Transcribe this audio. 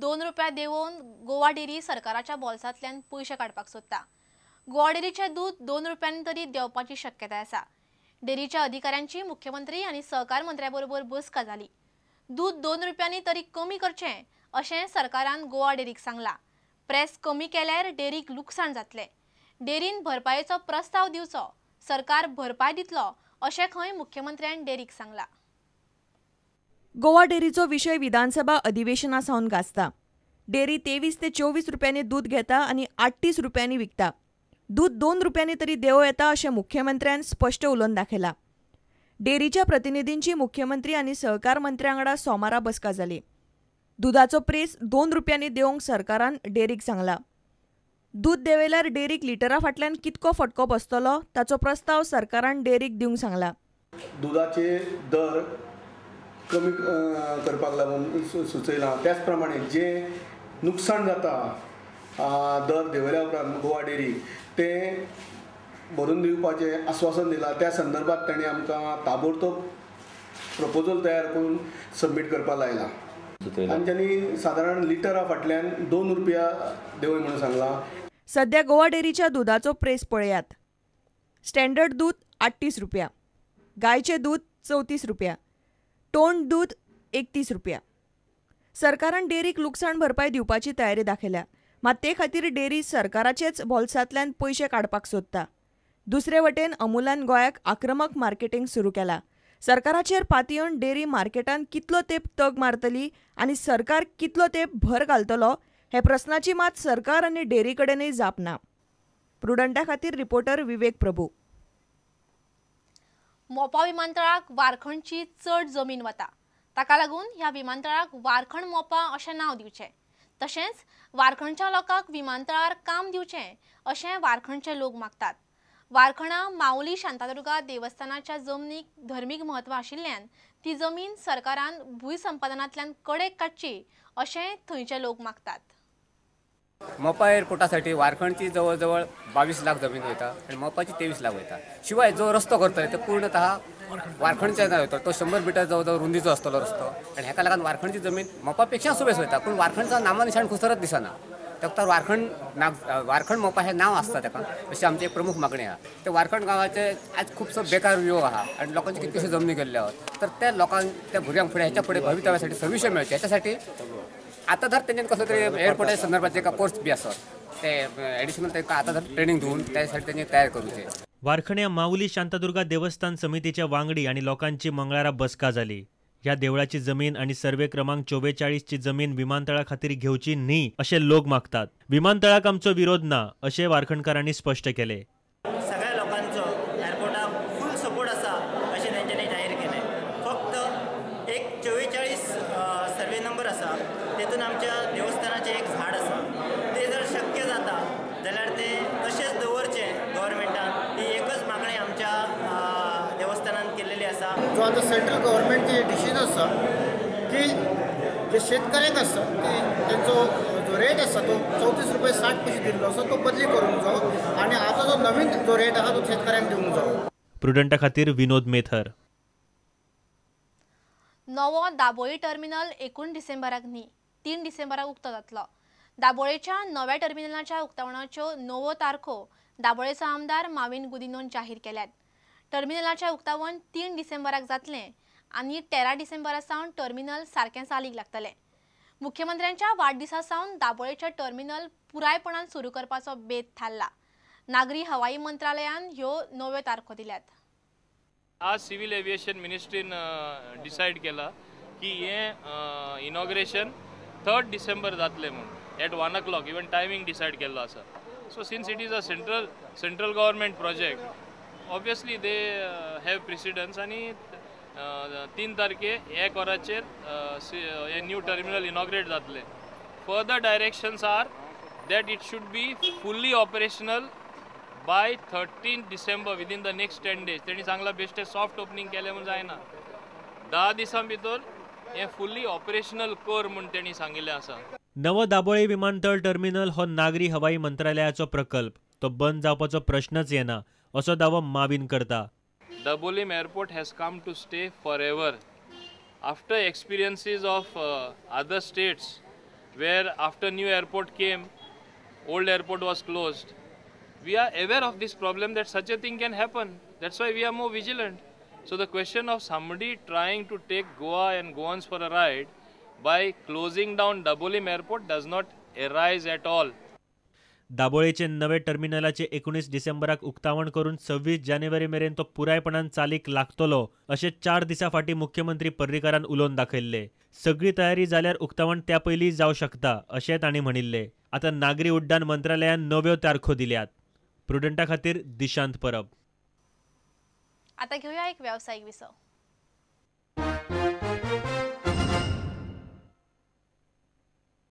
2 रुपया देऊन गोवा डेरी सरकाराच्या बॉल्सांतल्यान पैसे काडपाक सोदता। गोवा डेरीचे दूध 2 रुपयांनी तरी देवपाची शक्यताय आसा। डेरीच्या अधिकाऱ्यांची मुख्यमंत्री आणि सहकार मंत्र्याबरोबर बसका जाली। दूध 2 रुपयांनी तरी कमी करचें अशें सरकारान गोवा डेरीक सांगला। प्रेस कमी केल्यार डेरीक लुकसाण जातलें। डेरीन भरपायेचो प्रस्ताव दिवचो, सरकार भरपाय दितलो अशें खंय मुख्यमंत्र्यान डेरीक सांगला। गोवा डेरीचो विशय विधानसभा अधिवेशनासावन गाजता। डेरी 23 ते 24 रुपयांनी दूध घेता आणि 38 रुपयांनी विकता। दूध 2 रुपयांनी तरी देव येता अशें मुख्यमंत्र्यान स्पष्ट उलोवन दाखयला। डेरीच्या प्रतिनिधींची मुख्यमंत्री आणि सहकार मंत्र्यांवांगडा सोमारा बसका जाली। दुधाचो प्रेस 2 रुपयांनी देवंक सरकारान डेरीक सांगला। दूध देंवयल्यार डेरीक लिटरा फाटल्यान कितको फटको बसतलो ताचो प्रस्ताव सरकारान डेरीक दिवंक सांगला। दुधाचे दर कमी करपाक लागून सुचयलां। त्याच प्रमाणे जे नुकसाण जाता दर देंवयल्या उपरांत गोवा डेरीक ते भरून दिवपाचें आश्वासन दिलां। त्या संदर्भात ताणें आमकां ताबडतोब प्रपोजल तयार करून सबमीट करपाक लायला आनी तांणी सादारण लिटरा फाटल्यान 2 रुपया देंवय म्हणून सांगलां। सध्या गोवा डेरीच्या दुधाचो प्रेस पळयात। स्टँडर्ड दूध 38 रुपया, गायचे दूध 34 रुपया, टोंड दूध 31 रुपया। सरकारान डेरीक लुकसाण भरपाय दिवपाची तयारी दाखयल्या, मात ते खातीर डेरी सरकाराचेच भोल्सांतल्यान पयशे काडपाक सोदता। दुसरे वटेन अमुलान गोंयाक आक्रमक मार्केटिंग सुरू केला। सरकाराचेर पातयेवन डेरी मार्केटान कितलो तेंप तग मारतली आनी सरकार कितलो तेंप भर घालतलो हे प्रस्नाची मात सरकार आनी डेरी कडेनय जाप ना। प्रुडंटा खातीर रिपोर्टर विवेक प्रभू। मोपा विमानतळाक वारखणची चड जमीन वता, ताका लागून ह्या विमानतळाक वारखण मोपा अशें नांव दिवचें। तशेंच वारखणच्या लोकांक विमानतळार काम दिवचें अशें वारखणचे लोक मागतात। वारखणा माऊली शांतादुर्गा देवस्थानाच्या जमनीक धर्मीक म्हत्व आशिल्ल्यान ती जमीन सरकारान भूसंपादनांतल्यान कडेक काडची अशें थंयचे लोक मागतात। मोपा एअरपोर्टासाठी वारखणची जवळजवळ 22 लाख जमीन वयता आणि मोपाची 23 लाख वयता। शिवाय जो रस्तो करतले ते पूर्णतः वारखणच्या नांव येता। तो 100 मिटर जवळजवळ रुंदीचो आसतलो रस्तो आणि हेका लागून वारखणची जमीन मोपापेक्षा सुबेज वयता, पूण वारखणचं नामनिशाण खंयसरच दिसना। तर वारखण मोपा हे नाव आसता ताका, अशी आमची एक प्रमुख मागणी आहा। ते वारखण गांवाचे आज खूबसो बेकार योग आहा आणि लोकांची कितल्योश्यो जमनी गेल्ल्यो आहात। तर त्या लोकांक त्या भुरग्यांक फुडें ह्याच्या फुडें भवितव्यासाठी सल्युशन मेळचें ह्याच्यासाठी आता जर तेंच्यान कसलो तरी एअरपोर्टा संदर्भात एका कोर्स बी आसत ते एडिशनल तांकां आता जर ट्रेनिंग दिवन त्यासाठी तेंची तयार करूचे। वारखण्या माऊली शांतादुर्गा देवस्थान समितीच्या वांगडी आणि लोकांची मंगळारा बसका जाली। ह्या देवळाची जमीन आणि सर्वे क्रमांक 44 ची जमीन विमानतळा खातीर घेवची न्ही असे लोक मागतात। विमानतळाक आमचो विरोध ना असे वारखणकारांनी स्पष्ट केले। सगळ्या लोकांचो एअरपोर्टाक फुल सपोर्ट आसा अशें तेंच्यांनी जाहीर केलें। फक्त एक 44 सर्वे नंबर आसा, तेतून आमच्या देवस्थानाचें एक झाड आसा। ते जर शक्य जाता जाल्यार ते तशेंच दवरचें गव्हर्मेंटान, ही एकच मागणी आमच्या देवस्थानान केलेली आसा। जो आता सेंट्रल गव्हर्मेंटचे डिसिजन आसा की जे शेतकऱ्यांक आसा तेंचो जो रेट आसा तो 34 रुपये 60 पैसे दिल्लो आसा तो बदली करूंक जावो आनी आता जो नवीन जो रेट आहा तो शेतकऱ्यांक दिवंक जावो। प्रुडंटा खातीर विनोद मेथर। नवो दाबोळी टर्मिनल 1 डिसेंबराक न्ही, 3 डिसेंबराक उक्तो जातलो। दाबोळेच्या नव्या टर्मिनलाच्या उक्तावणाच्यो 9 तारखो दाबोळेचो आमदार माविन गुदिन्होन जाहीर केल्यात। टर्मिनलाचें उक्तावण 3 डिसेंबराक जातलें आनी 13 डिसेंबरा सावन टर्मिनल सारकें चालीक लागतलें। मुख्यमंत्र्यांच्या वाडदिसा सावन दाबोळेचें टर्मिनल पुरायपणान सुरू करपाचो बेत थारला। नागरी हवाई मंत्रालयान ह्यो 9 तारखो दिल्यात। आज सिव्हिल एव्हिएशन मिनिस्ट्रीन डिसाइड केला की हे इनॉग्रेशन 3 डिसेंबर जातलें म्हणून eight 1 o'clock even timing decide केल्लो आसा। So since it is a central government project obviously they have precedence आनी 3 तारखे एक वराचेर हे न्यू टर्मिनल इनॉग्रेट जातले। Further directions are that it should be fully operational by 13 December within the next 10 days। तेणी सांगला बेश्टे सॉफ्ट ओपनिंग केलें म्हूण जायना, 10 दिसां भितर हे फुल्ली ऑपरेशनल कर म्हूण तेणी सांगिल्लें आसा। नवो दाबोळे विमानतळ टर्मिनल हो नागरी हवाई मंत्रालयाचो प्रकल्प, तो बंद जावपाचो प्रश्नच येना असो दावो माविन करता। Dabolim Airport has come to stay forever. After experiences of other states, where after new airport came, old airport was closed. We are aware of this problem that such a thing can happen. That's why we are more vigilant. So the question of somebody trying to take Goa and Goans for a ride by closing down Dabolim airport does not arise at all. दाबोळेचे नवे टर्मिनलाचे 19 डिसेंबराक उक्तावण करून 26 जानेवारी मेरेन तो पुरायपणान चालीक लागतलो अशें 4 दिसां फाटीं मुख्यमंत्री पर्रीकारान उलोवन दाखयल्ले. सगळी तयारी जाल्यार उक्तावण त्या पयलीं जावं शकता अशें तांणी म्हणिल्ले. आतां नागरी उड्डाण मंत्रालयान नव्यो तारखो दिल्यात. प्रुडंटा खातीर दिशांत परब. आता घेऊया एक व्यावसायिक विसव.